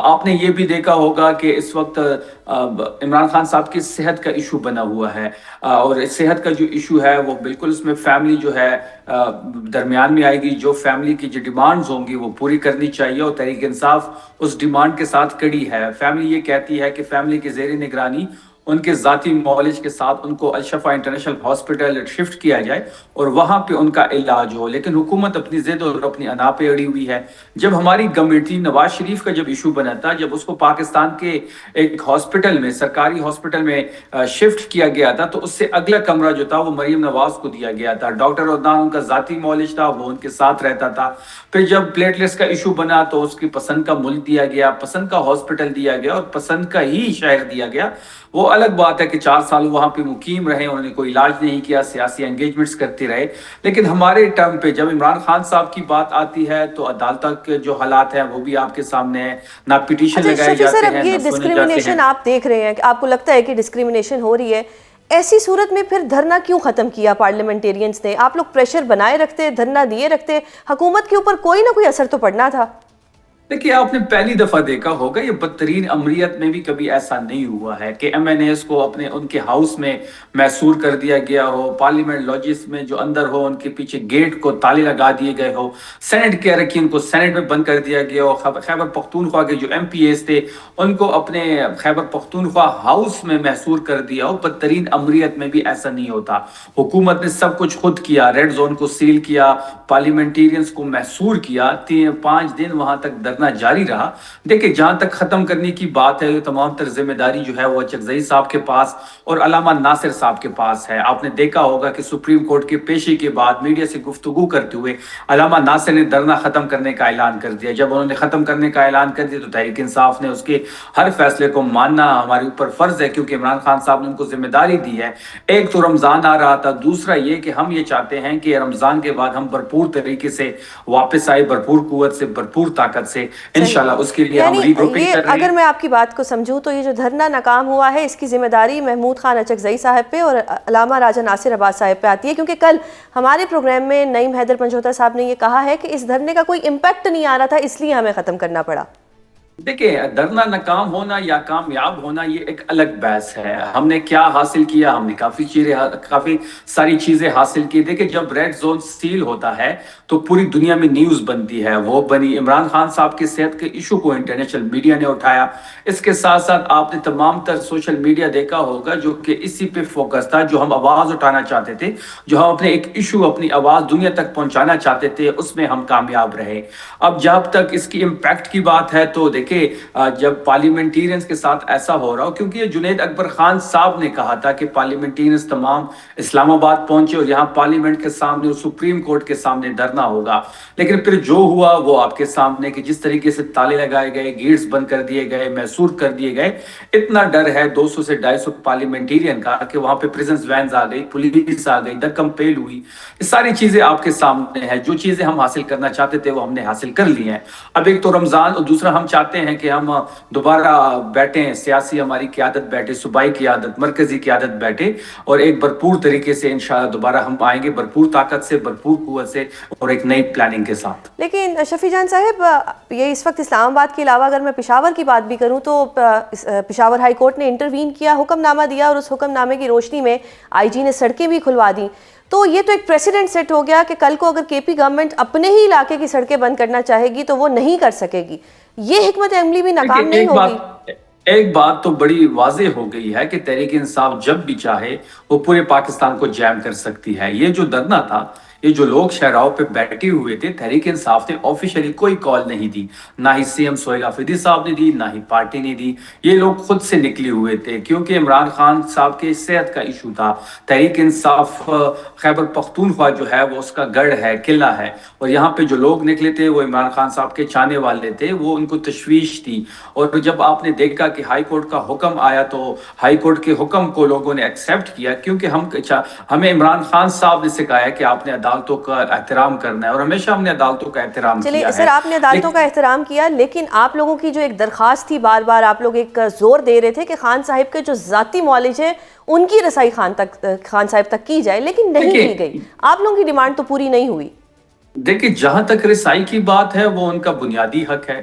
آپ نے یہ بھی دیکھا ہوگا کہ اس وقت عمران خان صاحب کی صحت کا ایشو بنا ہوا ہے، اور صحت کا جو ایشو ہے وہ بالکل اس میں فیملی جو ہے درمیان میں آئے گی. جو فیملی کی جو ڈیمانڈز ہوں گی وہ پوری کرنی چاہیے، اور تحریک انصاف اس ڈیمانڈ کے ساتھ کڑی ہے. فیملی یہ کہتی ہے کہ فیملی کی زیر نگرانی ان کے ذاتی معالج کے ساتھ ان کو الشفا انٹرنیشنل ہاسپٹل شفٹ کیا جائے اور وہاں پہ ان کا علاج ہو. لیکن حکومت اپنی ضد اور اپنی انا پہ اڑی ہوئی ہے. جب ہماری کمیٹی نواز شریف کا جب ایشو بنا تھا، جب اس کو پاکستان کے ایک ہاسپٹل میں، سرکاری ہاسپٹل میں شفٹ کیا گیا تھا، تو اس سے اگلا کمرہ جو تھا وہ مریم نواز کو دیا گیا تھا. ڈاکٹر عدنان ان کا ذاتی معالج تھا، وہ ان کے ساتھ رہتا تھا. پھر جب پلیٹلیٹس کا ایشو بنا تو اس کی پسند کا ملک دیا گیا، پسند کا ہاسپٹل دیا گیا اور پسند کا ہی شہر دیا گیا. وہ الگ بات ہے کہ 4 سال وہاں پہ مقیم رہے، انہوں نے کوئی علاج نہیں کیا، سیاسی انگیجمنٹس کرتے رہے. لیکن ہمارے ٹرم پہ جب عمران خان صاحب کی بات آتی ہے تو عدالتوں کے جو حالات ہیں وہ بھی آپ کے سامنے ہیں. نہ پٹیشن اچھا لگائے شفیع سر، جاتے اب ہیں، یہ نہ سنے جاتے ہیں. ڈسکریمنیشن آپ دیکھ رہے ہیں کہ آپ کو لگتا ہے کہ ڈسکریمنیشن ہو رہی ہے، ایسی صورت میں پھر دھرنا کیوں ختم کیا پارلیمنٹیرینز نے؟ آپ لوگ پریشر بنائے رکھتے، دھرنا دیے رکھتے، حکومت کے اوپر کوئی نہ کوئی اثر تو پڑنا تھا. دیکھیے، آپ نے پہلی دفعہ دیکھا ہوگا، یہ بدترین امریت میں بھی کبھی ایسا نہیں ہوا ہے کہ ایم این ایز کو ان کے ہاؤس میں محصور کر دیا گیا ہو، پارلیمنٹ لاجز میں جو اندر ہو ان کے پیچھے گیٹ کو تالے لگا دیے گئے ہو، سینٹ کے اراکین کو سینٹ میں بند کر دیا گیا ہو. خیبر پختونخوا کے جو ایم پی ایز تھے ان کو اپنے خیبر پختونخوا ہاؤس میں محصور کر دیا ہو. بدترین امریت میں بھی ایسا نہیں ہوتا. حکومت نے سب کچھ خود کیا، ریڈ زون کو سیل کیا، پارلیمنٹیرینز کو محصور کیا، 5 دن وہاں تک دھرنا جاری رہا. دیکھیں، جہاں تک ختم کرنے کی بات ہے، تمام تر ذمہ داری جو ہے وہ چکزئی صاحب کے پاس اور علامہ ناصر صاحب کے پاس ہے. آپ نے دیکھا ہوگا کہ سپریم کورٹ کے پیشی کے بعد میڈیا سے گفتگو کرتے ہوئے علامہ ناصر نے دھرنا ختم کرنے کا اعلان کر دیا. جب انہوں نے ختم کرنے کا اعلان کر دیا تو تحریک انصاف نے اس کے ہر فیصلے کو ماننا ہمارے اوپر فرض ہے، کیونکہ عمران خان صاحب نے ان کو ذمہ داری دی ہے. ایک تو رمضان آ رہا تھا، دوسرا یہ کہ ہم یہ چاہتے ہیں کہ رمضان کے بعد ہم بھرپور طریقے سے واپس آئے، بھرپور قوت سے، بھرپور طاقت سے. انشاءاللہ اس کے لیے ہم یعنی ری گروپنگ یہ کر رہے اگر ہیں. میں آپ کی بات کو سمجھوں تو یہ جو دھرنا ناکام ہوا ہے اس کی ذمہ داری محمود خان اچکزئی صاحب پہ اور علامہ راجہ ناصر عباس صاحب پہ آتی ہے، کیونکہ کل ہمارے پروگرام میں نعیم حیدر پنجوتا صاحب نے یہ کہا ہے کہ اس دھرنے کا کوئی امپیکٹ نہیں آ رہا تھا، اس لیے ہمیں ختم کرنا پڑا. دیکھیں، دھرنا ناکام ہونا یا کامیاب ہونا یہ ایک الگ بحث ہے. ہم نے کیا حاصل کیا؟ ہم نے کافی ساری چیزیں حاصل کی. دیکھیں، جب ریڈ زون سیل ہوتا ہے تو پوری دنیا میں نیوز بنتی ہے. وہ بنی عمران خان صاحب کی صحت کے ایشو کو انٹرنیشنل میڈیا نے اٹھایا. اس کے ساتھ ساتھ آپ نے تمام تر سوشل میڈیا دیکھا ہوگا جو کہ اسی پہ فوکس تھا، جو ہم آواز اٹھانا چاہتے تھے، جو ہم اپنے ایک ایشو، اپنی آواز دنیا تک پہنچانا چاہتے تھے، اس میں ہم کامیاب رہے. اب جب تک اس کی امپیکٹ کی بات ہے تو دیکھیں، جب پارلیمنٹیرینز کے ساتھ ایسا ہو رہا ہو، کیونکہ یہ جنید اکبر خان صاحب نے کہا تھا کہ پارلیمنٹیرینز تمام اسلام آباد پہنچے اور یہاں پارلیمنٹ کے سامنے اور سپریم کورٹ کے سامنے دھرنا ہوگا. لیکن پھر جو ہوا وہ آپ کے سامنے کہ جس طریقے سے تالے لگائے گئے، گیٹس بند کر دیے گئے، محصور کر دیے گئے. اتنا ڈر ہے 200 سے 250 پارلیمنٹیرین کا کہ وہاں پہ پریزنس وینز آ گئی، پولیس آ گئی، دھکم پیل ہوئی. یہ ساری چیزیں آپ کے سامنے ہیں. جو چیزیں ہم حاصل کرنا چاہتے تھے وہ ہم نے حاصل کر لی ہیں. اب ایک تو رمضان، اور دوسرا ہم چاہتے ہیں کہ ہم دوبارہ بیٹھیں، سیاسی ہماری قیادت بیٹھے، صوبائی قیادت، مرکزی قیادت بیٹھے، اور ایک بھرپور طریقے سے انشاءاللہ دوبارہ ہم آئیں گے، بھرپور طاقت سے، بھرپور قوت سے اور ایک نئی پلاننگ کے ساتھ. لیکن شفیع جان صاحب، یہ اس وقت اسلام آباد کے علاوہ اگر میں پشاور کی بات بھی کروں تو پشاور ہائی کورٹ نے انٹروین کیا، حکم نامہ دیا، اور اس حکم نامے کی روشنی میں آئی جی نے سڑکیں بھی کھلوا دیں. تو یہ تو ایک پریسیڈنٹ سیٹ ہو گیا کہ کل کو اگر کے پی گورنمنٹ اپنے ہی علاقے کی سڑکیں بند کرنا چاہے گی تو وہ نہیں کر سکے گی. یہ حکمت عملی بھی ناکام نہیں ہوگی؟ ایک بات تو بڑی واضح ہو گئی ہے کہ تحریک انصاف جب بھی چاہے وہ پورے پاکستان کو جیم کر سکتی ہے. یہ جو دھرنا تھا، یہ جو لوگ شہراؤں پہ بیٹھے ہوئے تھے، تحریک انصاف نے آفیشلی کوئی کال نہیں دی. نہ ہی سی ایم سہیل آفریدی صاحب نے دی، نہ ہی پارٹی نے دی. یہ لوگ خود سے نکلے ہوئے تھے کیونکہ عمران خان صاحب کے صحت کا ایشو تھا. تحریک انصاف خیبر پختونخوا جو ہے وہ اس کا گڑھ ہے، قلعہ ہے، اور یہاں پہ جو لوگ نکلے تھے وہ عمران خان صاحب کے چاہنے والے تھے. وہ ان کو تشویش تھی. اور جب آپ نے دیکھا کہ ہائی کورٹ کا حکم آیا تو ہائی کورٹ کے حکم کو لوگوں نے ایکسیپٹ کیا، کیونکہ ہمیں عمران خان صاحب نے سکھایا کہ آپ نے عدالتوں کا احترام کرنا ہے، اور ہمیشہ ہم نے عدالتوں کا احترام کیا چلیے ہے. سر، آپ نے عدالتوں کا احترام کیا، لیکن آپ لوگوں کی جو ایک درخواست تھی، بار بار آپ لوگ ایک زور دے رہے تھے کہ خان صاحب کے جو ذاتی معالج ہیں ان کی رسائی خان صاحب تک کی جائے، لیکن نہیں کی گئی. آپ لوگوں کی ڈیمانڈ تو پوری نہیں ہوئی. دیکھیں، جہاں تک رسائی کی بات ہے وہ ان کا بنیادی حق ہے.